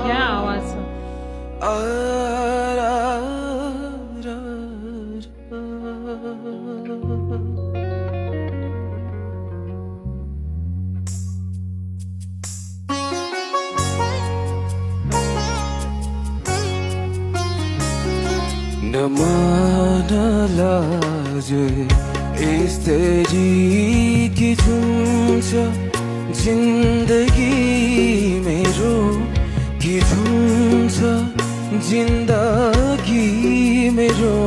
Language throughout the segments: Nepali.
क्या आवाज है? न मानला यस्तरी की झुन्छ जिन्दगी मेरो की झुन्छ जिन्दगी मेरो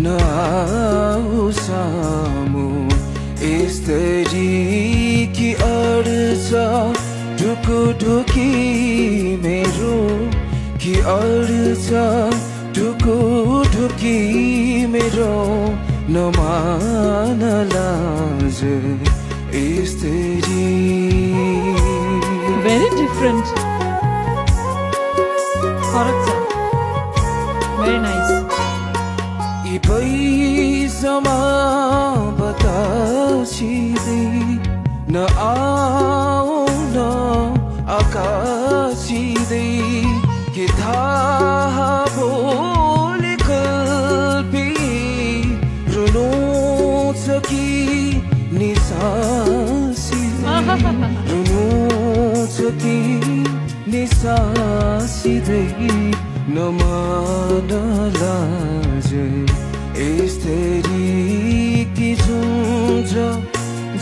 न आऊ सामु यस्तरी की अड्छ ढुकुढुकी मेरो की अड्छ ढुकुढुकी मेरो नमानला यस्तरी Very different. फरक छ. Very nice. यी पैसमा बतासिँदै न आउन आकाशिँदै के थाहा भोलि कल्पी रुनु छ कि निसासिँदै रुनु छ कि निसासिँदै नमानला यस्तरी की झुन्छ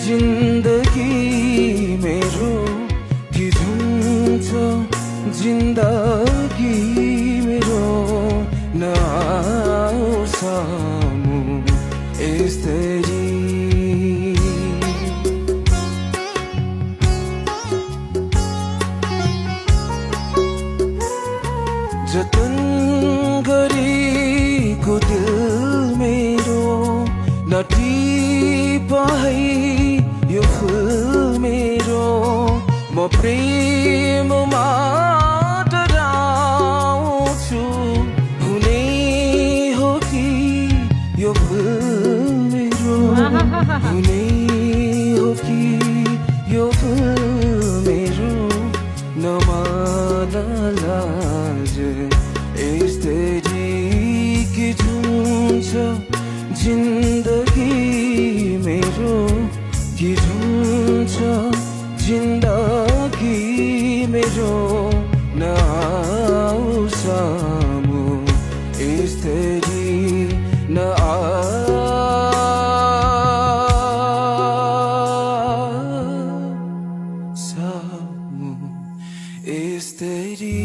जिन्दगी मेरो की झुन्छ जिन्दगी मेरो न आऊ सामु यस्तरी जतन गरेको दिल मेरो नटिपाई यो फुल मेरो म प्रेममा डराउँछु हुने हो कि यो फुल मेरो हुने हो कि यो फुल मेरो नमानला यस्तरी की झुन्छ जिन्दगी मेरो की झुन्छ जिन्दगी मेरो न आऊ सामु यस्तरी न सामु यस्तरी